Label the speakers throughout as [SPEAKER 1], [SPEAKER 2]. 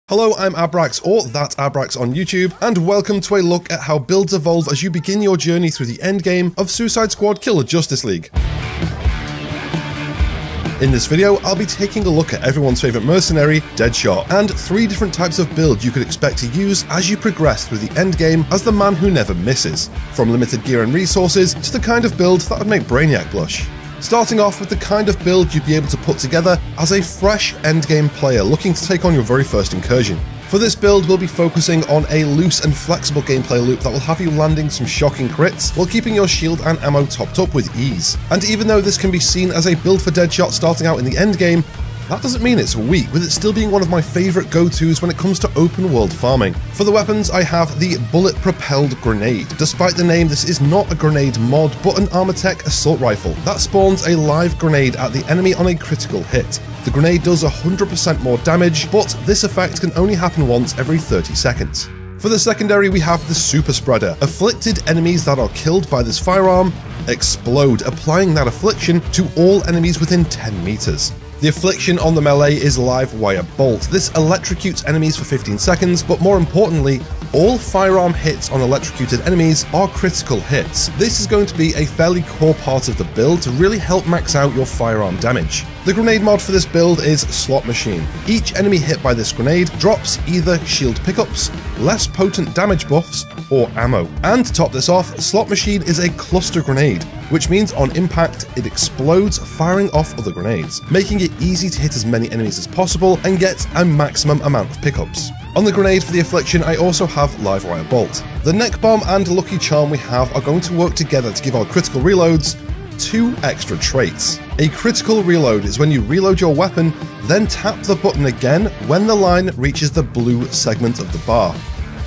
[SPEAKER 1] Hello, I'm Abrax, or That Abrax on YouTube, and welcome to a look at how builds evolve as you begin your journey through the endgame of Suicide Squad Killer Justice League. In this video, I'll be taking a look at everyone's favourite mercenary, Deadshot, and 3 different types of build you could expect to use as you progress through the endgame as the man who never misses, from limited gear and resources to the kind of build that would make Brainiac blush. Starting off with the kind of build you'd be able to put together as a fresh endgame player looking to take on your very first incursion. For this build, we'll be focusing on a loose and flexible gameplay loop that will have you landing some shocking crits while keeping your shield and ammo topped up with ease. And even though this can be seen as a build for Deadshot starting out in the endgame, that doesn't mean it's weak, with it still being one of my favourite go-tos when it comes to open world farming. For the weapons, I have the bullet-propelled grenade. Despite the name, this is not a grenade mod, but an Armortech assault rifle that spawns a live grenade at the enemy on a critical hit. The grenade does 100% more damage, but this effect can only happen once every 30 seconds. For the secondary, we have the Super Spreader. Afflicted enemies that are killed by this firearm explode, applying that affliction to all enemies within 10 meters. The affliction on the melee is live wire bolt. This electrocutes enemies for 15 seconds, but more importantly, all firearm hits on electrocuted enemies are critical hits. This is going to be a fairly core part of the build to really help max out your firearm damage. The grenade mod for this build is Slot Machine. Each enemy hit by this grenade drops either shield pickups, less potent damage buffs, or ammo. And to top this off, Slot Machine is a cluster grenade, which means on impact it explodes, firing off other grenades, making it easy to hit as many enemies as possible and get a maximum amount of pickups. On the grenade for the affliction, I also have Live Wire Bolt. The Neck Bomb and Lucky Charm we have are going to work together to give our critical reloads 2 extra traits. A critical reload is when you reload your weapon, then tap the button again when the line reaches the blue segment of the bar.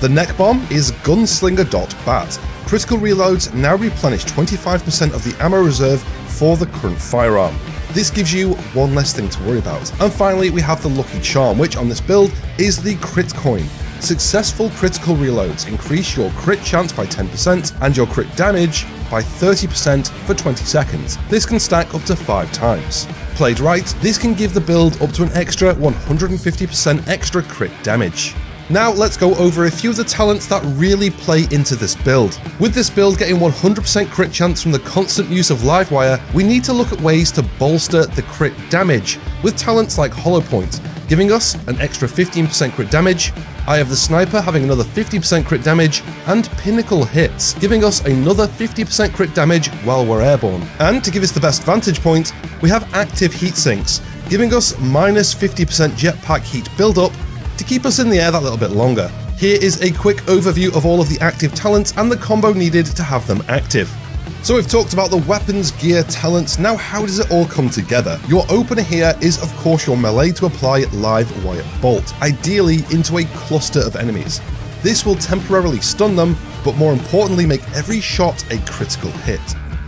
[SPEAKER 1] The Neck Bomb is Gunslinger.Bat. Critical reloads now replenish 25% of the ammo reserve for the current firearm. This gives you one less thing to worry about. And finally, we have the Lucky Charm, which on this build is the Crit Coin. Successful critical reloads increase your crit chance by 10% and your crit damage by 30% for 20 seconds. This can stack up to 5 times. Played right, this can give the build up to an extra 150% extra crit damage. Now let's go over a few of the talents that really play into this build. With this build getting 100% crit chance from the constant use of live wire, we need to look at ways to bolster the crit damage with talents like Hollow Point, giving us an extra 15% crit damage, Eye of the Sniper having another 50% crit damage, and Pinnacle Hits, giving us another 50% crit damage while we're airborne. And to give us the best vantage point, we have Active Heat Sinks, giving us minus 50% jetpack heat buildup to keep us in the air that little bit longer. Here is a quick overview of all of the active talents and the combo needed to have them active. So we've talked about the weapons, gear, talents, now how does it all come together? Your opener here is of course your melee to apply Live Wire Bolt, ideally into a cluster of enemies. This will temporarily stun them, but more importantly make every shot a critical hit.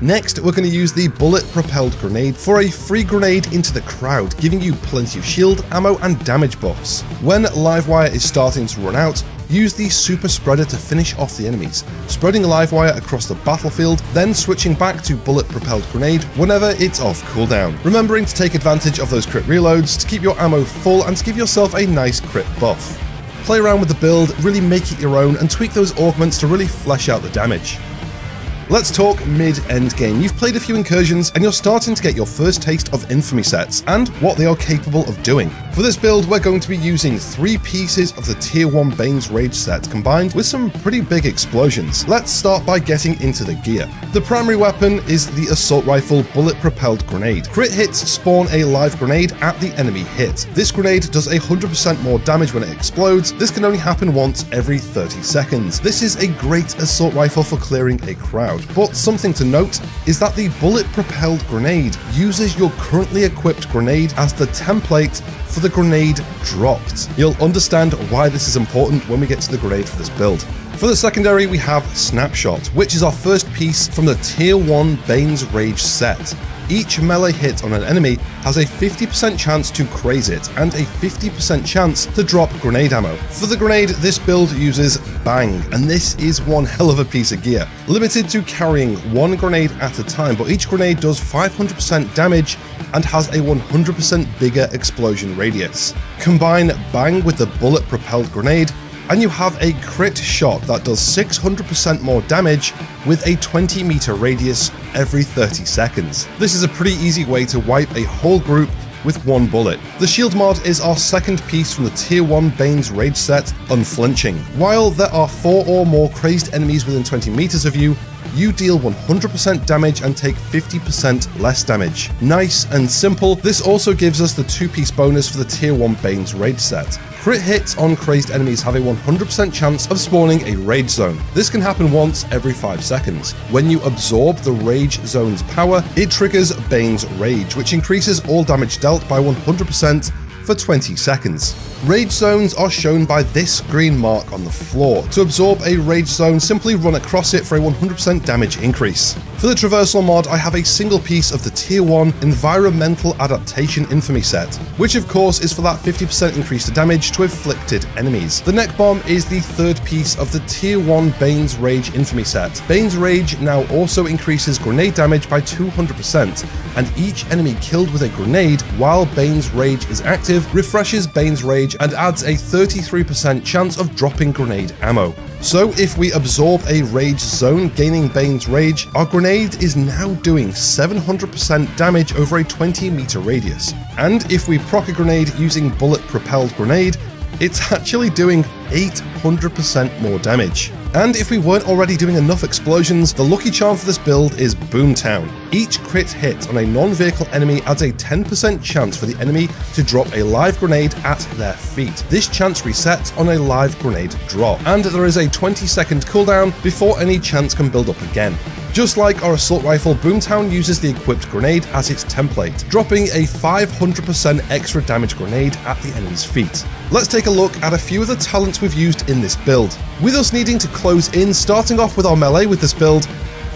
[SPEAKER 1] Next, we're going to use the bullet-propelled grenade for a free grenade into the crowd, giving you plenty of shield, ammo, and damage buffs. When live wire is starting to run out, use the Super Spreader to finish off the enemies, spreading live wire across the battlefield, then switching back to bullet-propelled grenade whenever it's off cooldown. Remembering to take advantage of those crit reloads to keep your ammo full and to give yourself a nice crit buff. Play around with the build, really make it your own, and tweak those augments to really flesh out the damage. Let's talk mid-end game. You've played a few incursions and you're starting to get your first taste of infamy sets and what they are capable of doing. For this build, we're going to be using 3 pieces of the Tier 1 Bane's Rage set combined with some pretty big explosions. Let's start by getting into the gear. The primary weapon is the Assault Rifle Bullet-Propelled Grenade. Crit hits spawn a live grenade at the enemy hit. This grenade does 100% more damage when it explodes. This can only happen once every 30 seconds. This is a great assault rifle for clearing a crowd. But something to note is that the bullet-propelled grenade uses your currently equipped grenade as the template for the grenade dropped. You'll understand why this is important when we get to the grenade for this build. For the secondary, we have Snapshot, which is our first piece from the Tier 1 Bane's Rage set. Each melee hit on an enemy has a 50% chance to craze it and a 50% chance to drop grenade ammo. For the grenade, this build uses Bang, and this is one hell of a piece of gear. Limited to carrying one grenade at a time, but each grenade does 500% damage and has a 100% bigger explosion radius. Combine Bang with the bullet-propelled grenade, and you have a crit shot that does 600% more damage with a 20-meter radius every 30 seconds. This is a pretty easy way to wipe a whole group with one bullet. The shield mod is our second piece from the Tier 1 Bane's Rage set, Unflinching. While there are 4 or more crazed enemies within 20 meters of you, you deal 100% damage and take 50% less damage. Nice and simple. This also gives us the 2-piece bonus for the Tier 1 Bane's Rage set. Crit hits on crazed enemies have a 100% chance of spawning a rage zone. This can happen once every 5 seconds. When you absorb the rage zone's power, it triggers Bane's Rage, which increases all damage dealt by 100% for 20 seconds. Rage zones are shown by this green mark on the floor. To absorb a rage zone, simply run across it for a 100% damage increase. For the traversal mod, I have a single piece of the Tier 1 Environmental Adaptation Infamy set, which of course is for that 50% increase to damage to afflicted enemies. The neck bomb is the third piece of the Tier 1 Bane's Rage Infamy set. Bane's Rage now also increases grenade damage by 200%, and each enemy killed with a grenade while Bane's Rage is active refreshes Bane's Rage and adds a 33% chance of dropping grenade ammo. So if we absorb a rage zone gaining Bane's Rage, our grenade is now doing 700% damage over a 20-meter radius. And if we proc a grenade using bullet-propelled grenade, it's actually doing 800% more damage. And if we weren't already doing enough explosions, the lucky charm for this build is Boomtown. Each crit hit on a non-vehicle enemy adds a 10% chance for the enemy to drop a live grenade at their feet. This chance resets on a live grenade drop, and there is a 20-second cooldown before any chance can build up again. Just like our assault rifle, Boomtown uses the equipped grenade as its template, dropping a 500% extra damage grenade at the enemy's feet. Let's take a look at a few of the talents we've used in this build. With us needing to close in, starting off with our melee with this build,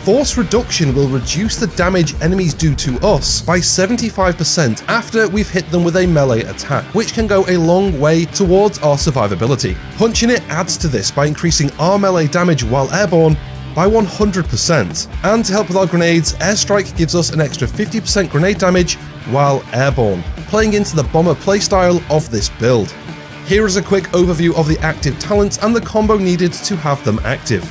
[SPEAKER 1] Force Reduction will reduce the damage enemies do to us by 75% after we've hit them with a melee attack, which can go a long way towards our survivability. Punching It adds to this by increasing our melee damage while airborne by 100%. And to help with our grenades, Airstrike gives us an extra 50% grenade damage while airborne, playing into the bomber playstyle of this build. Here is a quick overview of the active talents and the combo needed to have them active.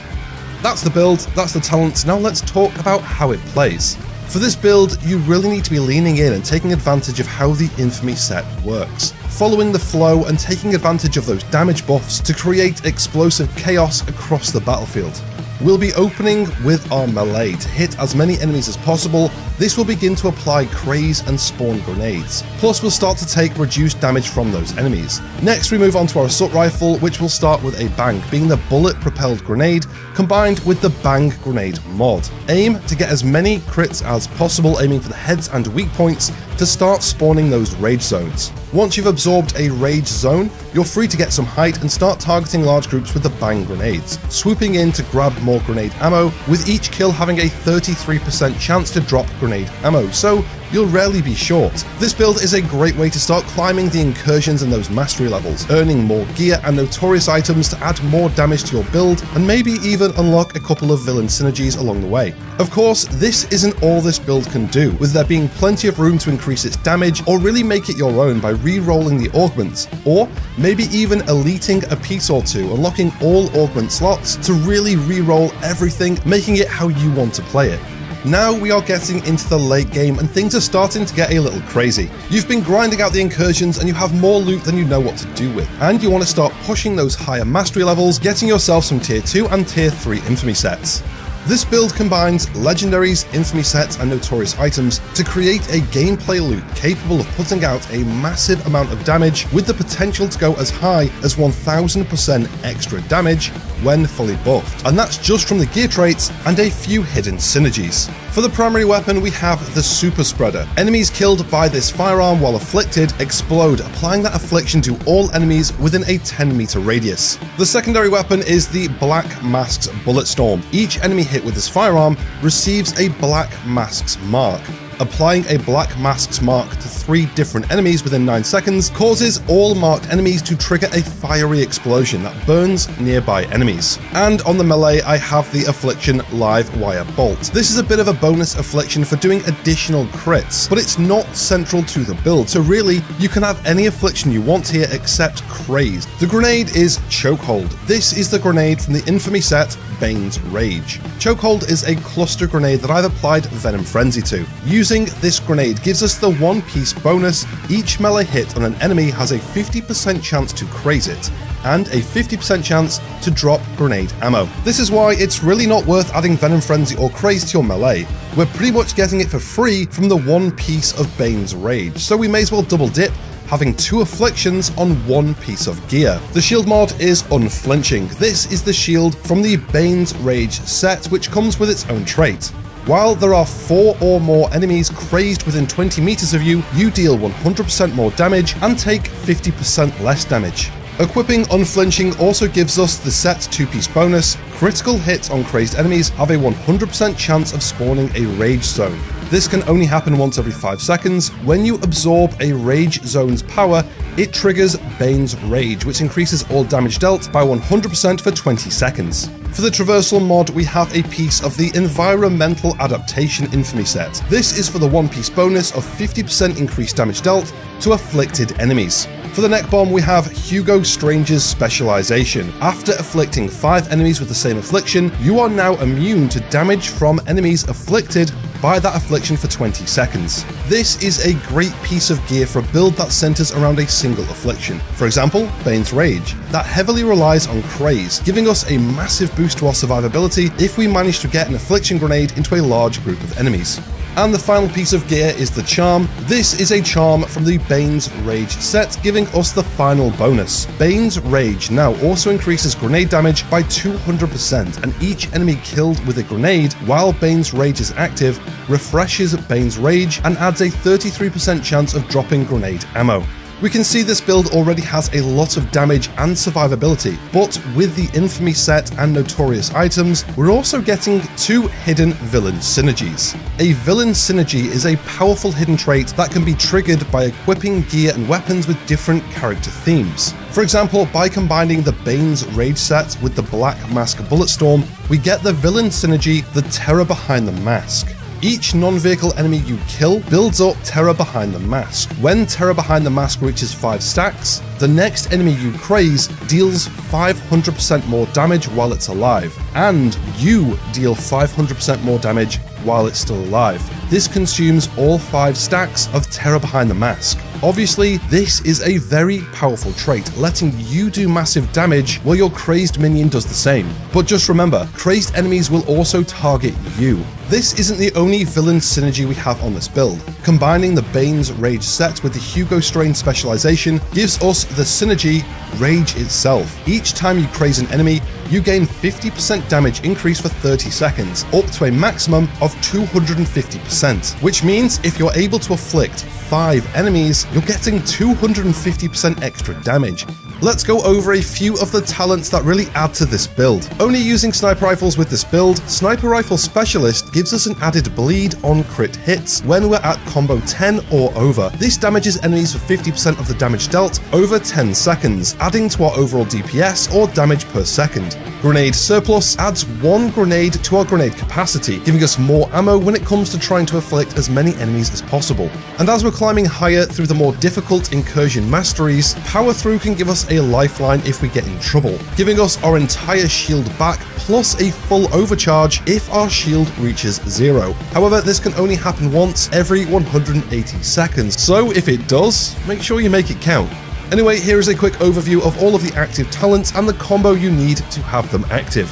[SPEAKER 1] That's the build, that's the talents, now let's talk about how it plays. For this build, you really need to be leaning in and taking advantage of how the Infamy set works, following the flow and taking advantage of those damage buffs to create explosive chaos across the battlefield. We'll be opening with our melee to hit as many enemies as possible. This will begin to apply craze and spawn grenades. Plus we'll start to take reduced damage from those enemies. Next we move on to our assault rifle, which will start with a Bang, being the bullet propelled grenade combined with the Bang grenade mod. Aim to get as many crits as possible, aiming for the heads and weak points to start spawning those rage zones. Once you've absorbed a rage zone, you're free to get some height and start targeting large groups with the Bang grenades, swooping in to grab more grenade ammo, with each kill having a 33% chance to drop grenade ammo, so you'll rarely be short. This build is a great way to start climbing the incursions and those mastery levels, earning more gear and notorious items to add more damage to your build, and maybe even unlock a couple of villain synergies along the way. Of course, this isn't all this build can do, with there being plenty of room to increase its damage or really make it your own by re-rolling the augments, or maybe even eliting a piece or two, unlocking all augment slots to really re-roll everything, making it how you want to play it. Now we are getting into the late game and things are starting to get a little crazy. You've been grinding out the incursions and you have more loot than you know what to do with, and you want to start pushing those higher mastery levels, getting yourself some tier 2 and tier 3 infamy sets. This build combines legendaries, infamy sets and notorious items to create a gameplay loop capable of putting out a massive amount of damage with the potential to go as high as 1000% extra damage when fully buffed. And that's just from the gear traits and a few hidden synergies. For the primary weapon, we have the Super Spreader. Enemies killed by this firearm while afflicted explode, applying that affliction to all enemies within a 10-meter radius. The secondary weapon is the Black Mask's Bullet Storm. Each enemy hit with this firearm receives a Black Mask's mark. Applying a black mask's mark to 3 different enemies within 9 seconds causes all marked enemies to trigger a fiery explosion that burns nearby enemies. And on the melee, I have the Affliction Live Wire Bolt. This is a bit of a bonus affliction for doing additional crits, but it's not central to the build, so really, you can have any affliction you want here except Crazed. The grenade is Chokehold. This is the grenade from the infamy set Bane's Rage. Chokehold is a cluster grenade that I've applied Venom Frenzy to. Using this grenade gives us the 1-piece bonus. Each melee hit on an enemy has a 50% chance to craze it, and a 50% chance to drop grenade ammo. This is why it's really not worth adding Venom Frenzy or Craze to your melee. We're pretty much getting it for free from the 1 piece of Bane's Rage, so we may as well double dip, having 2 afflictions on 1 piece of gear. The shield mod is Unflinching. This is the shield from the Bane's Rage set, which comes with its own trait. While there are 4 or more enemies crazed within 20 meters of you, you deal 100% more damage and take 50% less damage. Equipping Unflinching also gives us the set 2-piece bonus. Critical hits on crazed enemies have a 100% chance of spawning a rage zone. This can only happen once every 5 seconds. When you absorb a rage zone's power, it triggers Bane's Rage, which increases all damage dealt by 100% for 20 seconds. For the traversal mod, we have a piece of the Environmental Adaptation Infamy set. This is for the 1-piece bonus of 50% increased damage dealt to afflicted enemies. For the neck bomb, we have Hugo Strange's Specialization. After afflicting 5 enemies with the same affliction, you are now immune to damage from enemies afflicted by that affliction for 20 seconds. This is a great piece of gear for a build that centers around a single affliction. For example, Bane's Rage, that heavily relies on Craze, giving us a massive boost to our survivability if we manage to get an affliction grenade into a large group of enemies. And the final piece of gear is the Charm. This is a charm from the Bane's Rage set, giving us the final bonus. Bane's Rage now also increases grenade damage by 200%, and each enemy killed with a grenade while Bane's Rage is active refreshes Bane's Rage and adds a 33% chance of dropping grenade ammo. We can see this build already has a lot of damage and survivability, but with the Infamy set and Notorious items, we're also getting 2 hidden villain synergies. A villain synergy is a powerful hidden trait that can be triggered by equipping gear and weapons with different character themes. For example, by combining the Bane's Rage set with the Black Mask Bulletstorm, we get the villain synergy, the Terror Behind the Mask. Each non-vehicle enemy you kill builds up Terror Behind the Mask. When Terror Behind the Mask reaches 5 stacks, the next enemy you craze deals 500% more damage while it's alive, and you deal 500% more damage while it's still alive. This consumes all 5 stacks of Terror Behind the Mask. Obviously, this is a very powerful trait, letting you do massive damage while your crazed minion does the same. But just remember, crazed enemies will also target you. This isn't the only villain synergy we have on this build. Combining the Bane's Rage set with the Hugo Strange Specialization gives us the synergy Rage itself. Each time you craze an enemy, you gain 50% damage increase for 30 seconds, up to a maximum of 250%, which means if you're able to afflict 5 enemies, you're getting 250% extra damage. Let's go over a few of the talents that really add to this build. Only using sniper rifles with this build, Sniper Rifle Specialist gives us an added bleed on crit hits when we're at combo 10 or over. This damages enemies for 50% of the damage dealt over 10 seconds, adding to our overall DPS or damage per second. Grenade Surplus adds 1 grenade to our grenade capacity, giving us more ammo when it comes to trying to afflict as many enemies as possible. And as we're climbing higher through the more difficult incursion masteries, Power Through can give us a lifeline if we get in trouble, giving us our entire shield back plus a full overcharge if our shield reaches 0. However, this can only happen once every 180 seconds, so if it does, make sure you make it count. Anyway, here is a quick overview of all of the active talents and the combo you need to have them active.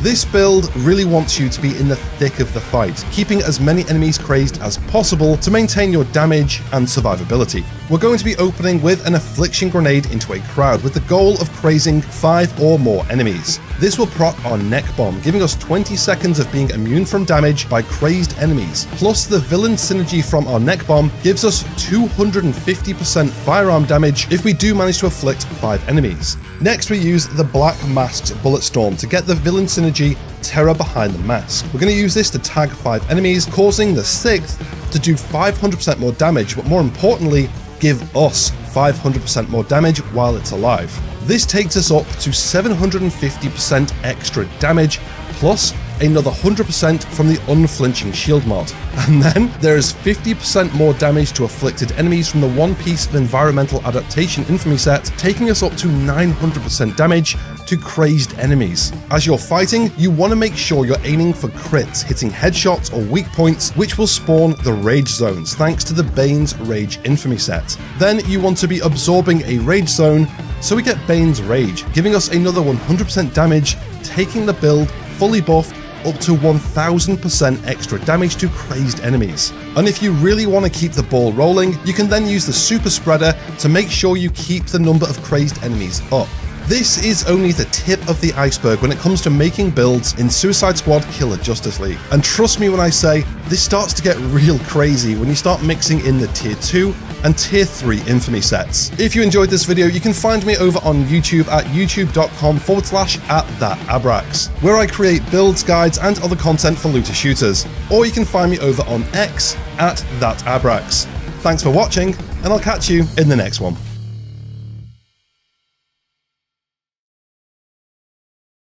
[SPEAKER 1] This build really wants you to be in the thick of the fight, keeping as many enemies crazed as possible to maintain your damage and survivability. We're going to be opening with an Affliction Grenade into a crowd with the goal of crazing 5 or more enemies. This will proc our Neck Bomb, giving us 20 seconds of being immune from damage by crazed enemies, plus the Villain Synergy from our Neck Bomb gives us 250% firearm damage if we do manage to afflict 5 enemies. Next we use the Black Mask's Bulletstorm to get the Villain Synergy Terror Behind the Mask. We're going to use this to tag 5 enemies, causing the 6th to do 500% more damage, but more importantly, give us 500% more damage while it's alive. This takes us up to 750% extra damage, plus another 100% from the unflinching shield mod. And then there is 50% more damage to afflicted enemies from the One Piece of Environmental Adaptation Infamy set, taking us up to 900% damage to crazed enemies. As you're fighting, you want to make sure you're aiming for crits, hitting headshots or weak points, which will spawn the rage zones, thanks to the Bane's Rage Infamy set. Then you want to be absorbing a rage zone, so we get Bane's Rage, giving us another 100% damage, taking the build fully buffed up to 1000% extra damage to crazed enemies. And if you really want to keep the ball rolling, you can then use the Super Spreader to make sure you keep the number of crazed enemies up. This is only the tip of the iceberg when it comes to making builds in Suicide Squad Killer Justice League. And trust me when I say, this starts to get real crazy when you start mixing in the Tier 2 and Tier 3 Infamy sets. If you enjoyed this video, you can find me over on YouTube at youtube.com/@thatabrax, where I create builds, guides, and other content for looter shooters. Or you can find me over on X at @thatabrax. Thanks for watching, and I'll catch you in the next one.